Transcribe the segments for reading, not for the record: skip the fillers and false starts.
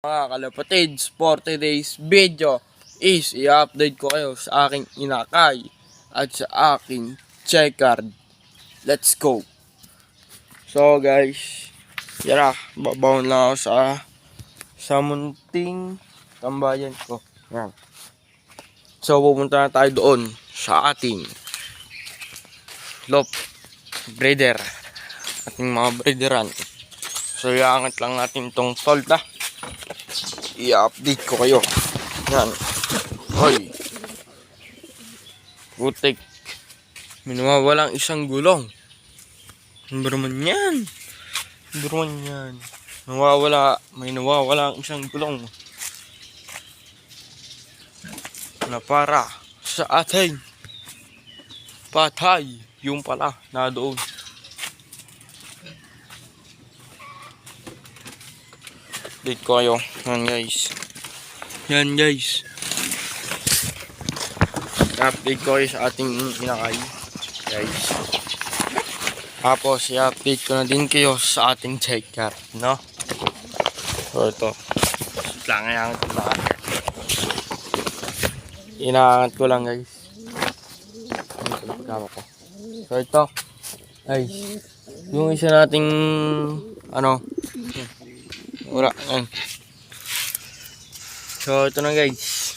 Mga kalapatids, for today's video is i-update ko kayo sa aking inakay at sa aking checkard. Let's go! So guys, yara, babawon lang ako sa munting tambayan ko. Yan. So pupunta na tayo doon sa ating lop breeder, ating mga breederan. So iangat lang natin tong solda. I-update ko kayo. Yan. Hoy. Putik. May nawawalang isang gulong. Ano ba naman yan? Ano ba naman yan? May nawawala ang isang gulong. Na para sa ating patay. Yung pala, na doon. Update ko kayo. Yan guys. Yan guys. Update ko kayo sa ating inakay. Guys. Tapos i-update ko na din kayo sa ating checker. No? So ito. Langayangat ko lang. Inaangat ko lang guys. So ito. Guys. Yung isa nating ano. Wala. So ito na guys.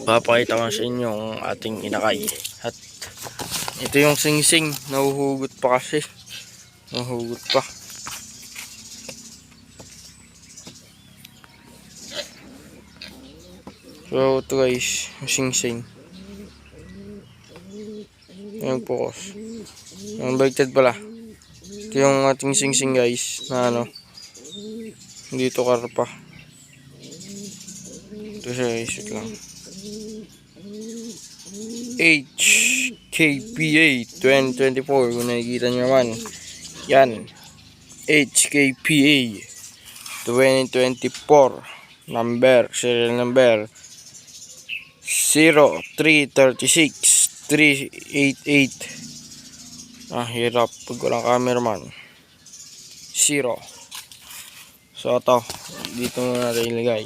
Papakita ko sa inyo ang ating inakay. At ito yung singsing. Nahuhugot pa kasi. Nahuhugot pa. So ito guys. Yung singsing. Ayan po. Ang baligtad pala. Ito yung ating singsing guys. Na ano. Dito karpa. Ito siya guys. Wait lang. HKPA 2024. Kung nakikita nyo naman. Yan. HKPA 2024. Serial number 0336 388. Hirap pag walang cameraman. 0. So ito, dito muna natin ilagay.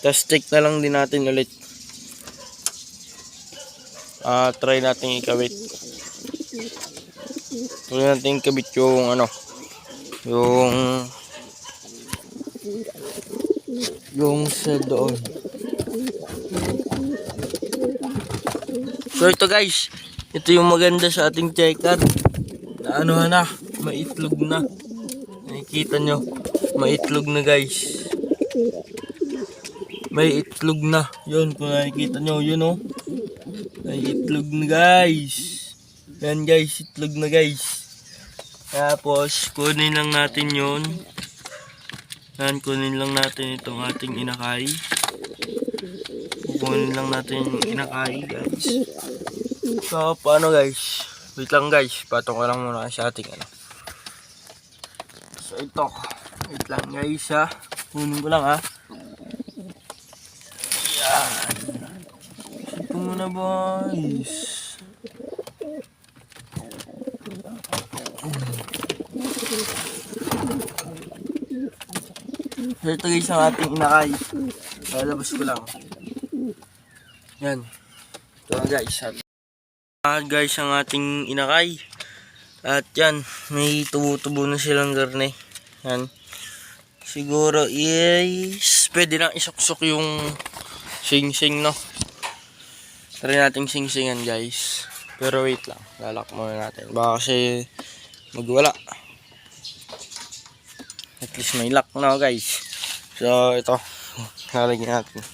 Tapos check na lang din natin ulit. Try natin ikabit. Try natin ikabit yung ano, yung sa doon. So ito guys, ito yung maganda sa ating checker. Na ano na, maitlog na. Nakikita nyo, maitlog na guys. May itlog na. Yun, kung nakikita nyo, yun oh. May itlog na guys. Yan guys, itlog na guys. Tapos, kunin lang natin yun. Yan, kunin lang natin itong ating inakay. Kunin lang natin yung inakay guys. So, paano guys? Wait lang guys, patong ko lang muna sa ating ano. So, ito. Wait lang guys ha. Kunin ko lang ha. Yan. Ito muna boys. So ito guys ang ating inakay. Lalabas ko lang. Yan. Ito lang guys. Guys ang ating inakay. At yan. May tubo-tubo na silang garne. Yan. Siguro is pwede na isuksok yung sing-sing no. Try natin sing-singan guys. Pero wait lang. Lalak muna natin. Baka kasi magwala. At least may lock na guys. So ito. Lalagyan natin.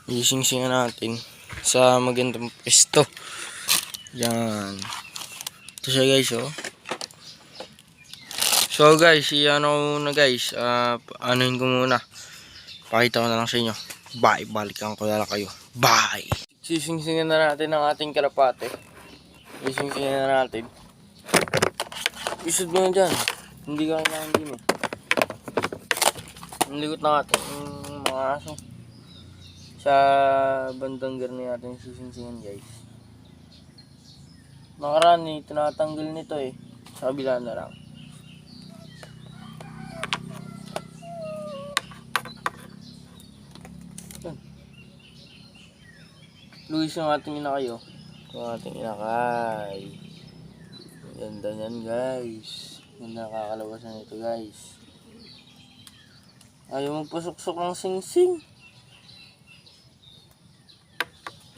Ising-singan natin sa magandang pwesto. Yan. Ito siya guys oh. So guys, ano na guys, anuhin ko muna. Pakita ko na lang sa inyo. Bye, balikan ko na lang kayo. Bye! Sisingsingan na natin ang ating kalapate. Sisingsingan na natin. Isod mo na dyan. Hindi ka kailangan din eh. Ang ligot na natin yung mga aso. Sa bandang garni natin sisingsingan guys. Nakaraan eh, tinatanggal nito eh. Sa kabila na lang. Yan. Luis yung ating inakay, oh. Yung ating inakay. Ganda yan, guys. Ganda kakalabasan ito, guys. Ayaw magpasuksok ng sing-sing.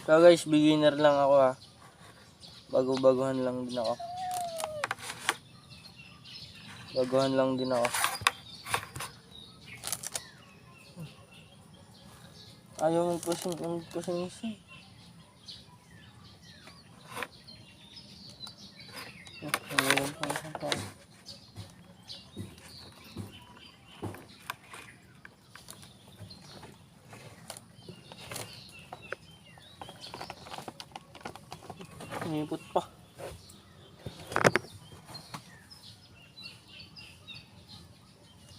So guys, beginner lang ako, ha. Bago-baguhan lang din ako. Baguhan lang din ako. Ayaw magpasing-sing. Nipot pa.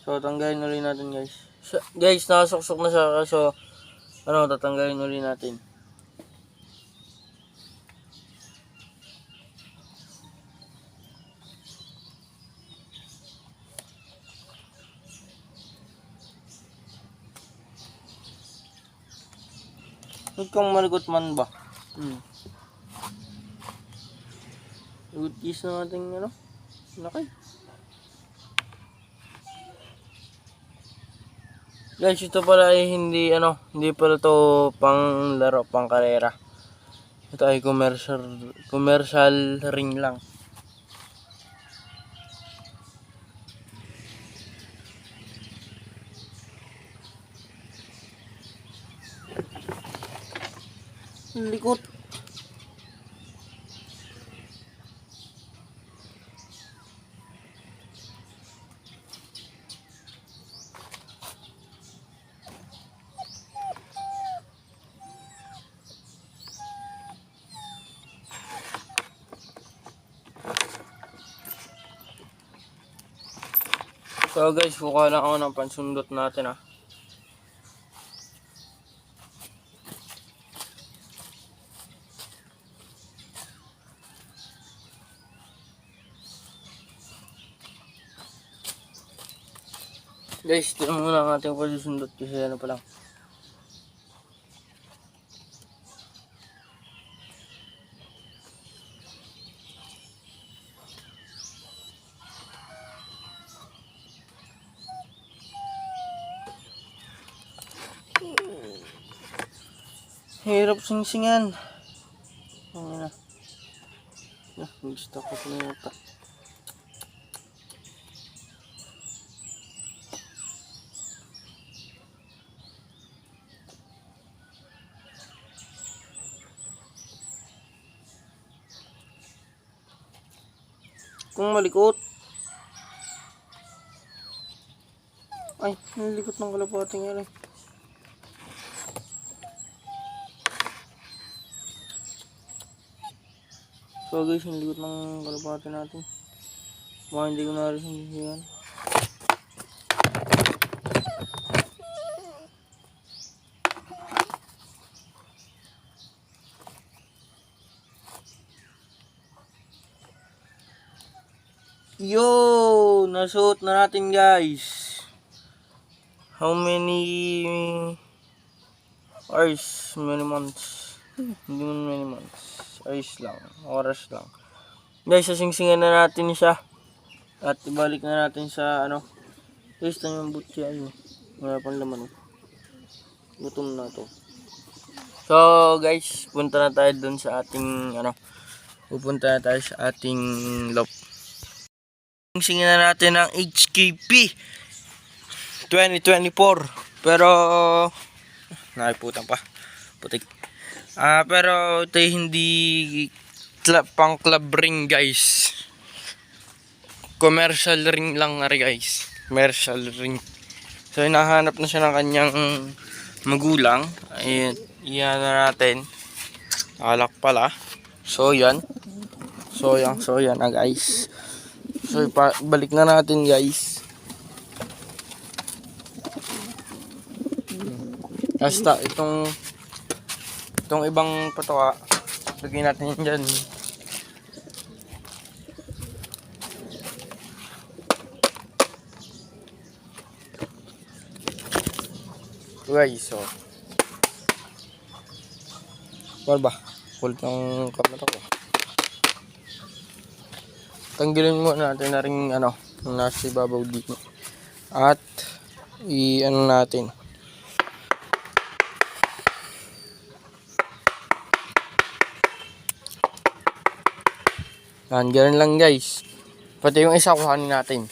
So, tanggalin ulit natin, guys. So, guys, nakasuksok na siya. So, tatanggalin ulit natin. Huwag kang maligot man ba? Good is na ating lakay. Guys, ito pala ay hindi pala to pang laro, pang karera. Ito ay commercial ring lang. Likot. So guys, kukuha lang ako ng pansundot natin, ha. Guys, ito muna ang ating pansundot kasi pa lang. Hirap sing-singan. Ano na. Gusto ko na ito. Kung malikot. Ay, nalikot ng kalapati nga rin. So guys, yung likot ng kalapati natin. Baka hindi ko na rin sinisiyan. Yo! Nasuot na natin, guys. How many hours? Many months? Hindi mo many months. Ayos lang, oras lang. Guys, sasingsingan na natin siya. At ibalik na natin sa guys, na yung butya yun. Wala pang laman. Gutom na to. So guys, punta na tayo dun sa ating pupunta na tayo sa ating loop. Singin na natin ang HKP 2024. Pero nakiputan pa. Putik. Pero ito hindi pang club ring, guys. Commercial ring lang na rin, guys. Commercial ring. So hinahanap na siya ng kanyang magulang. Ayun, iyan na natin. Alak pala. So yan. So yan na, guys. So balik na natin, guys. Basta itong ibang patoka, lagyan natin yan dyan. Guys, so. Ano ba? Kulit ng camera ko. Tanggalin muna natin na rin yung nasa ibabaw dito. At i-ano natin. Yan, ganun lang guys. Pati yung isa kuhanin natin.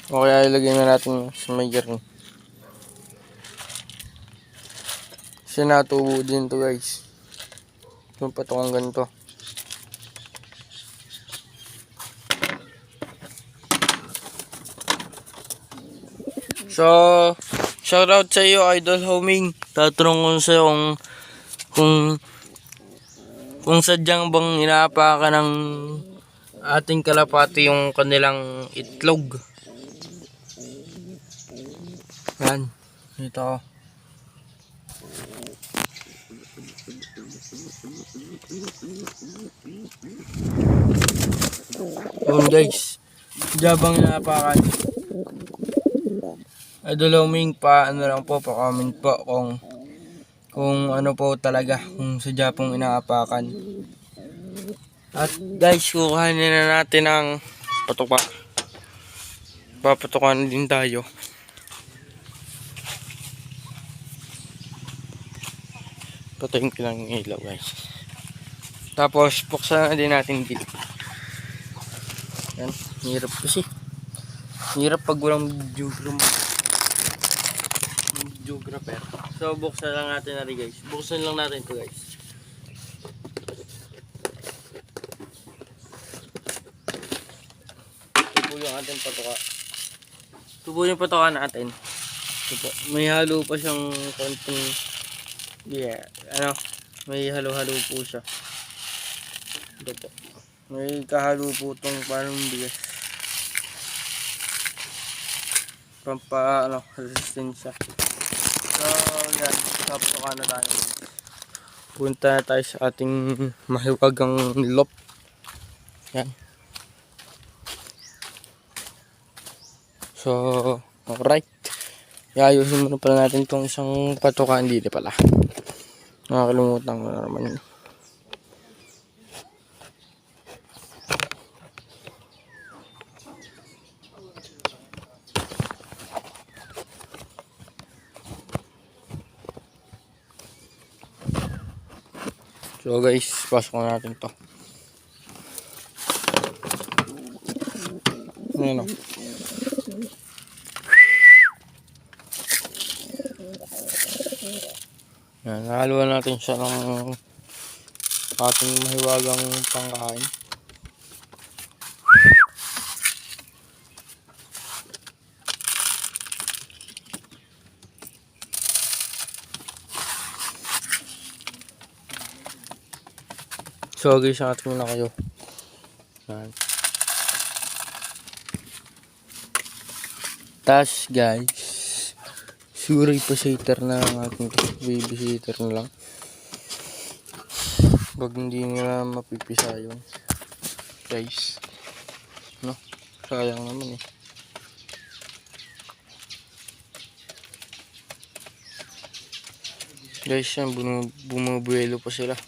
O kaya ilagay na natin sa may garni. Kasi natubo din to guys. Yung patokang ganito. So, shoutout sa iyo Idol Homing. Tatanong ko sa iyo kung sadyang bang inaapakan ng ating kalapati yung kanilang itlog. Yan. Ito. Yun guys. Sadyang inaapakan. Idol Homing pa lang po, pa-comment po kung ano po talaga, kung sadya pong inaapakan. At guys, kukuhanin na natin ang patuka. Papatukan din tayo. Patayin ko lang yung ilaw guys. Tapos buksan na din natin dito. Yan, hirap kasi. Hirap pag walang geographer. So buksan lang natin na rin guys. Buksan lang natin ito guys. Ito yung ating patuka. Ito po yung patuka natin. Ito po. May halo pa siyang konting may halo-halo po siya. Ito po. May kahalo po itong parang bigas. Resistensya. So, yan. Tapos na tayo. Punta na tayo sa ating mahiwagang lop. Yan. So, alright. Iayusin muna pala natin itong isang patukaan dito pala. Nakakalimutan ko na naman yun. So guys, pasok na natin to. Ayan o. Yan, nahaluan natin siya ng ating mahiwagang pangkain. So guys, angat muna kayo. Yan. Tas guys, siguro ipa-shater na ang ating baby-shater na lang. Pag hindi nila mapipisa yun guys, no? Sayang naman eh. Guys, yan, bumubuelo pa sila.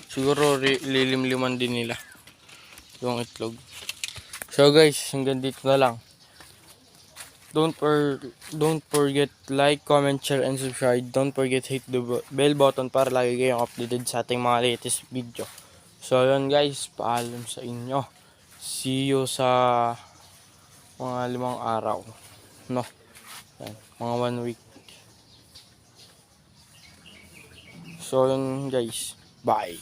Siguro lilimliman din nila yung itlog. So guys, hanggang dito na lang. Don't forget like, comment, share, and subscribe. Don't forget hit the bell button para lagi kayong updated sa ating mga latest video. So yun guys, paalam sa inyo. See you sa mga 5 araw. No? Yan, mga 1 week. So yun guys, bye.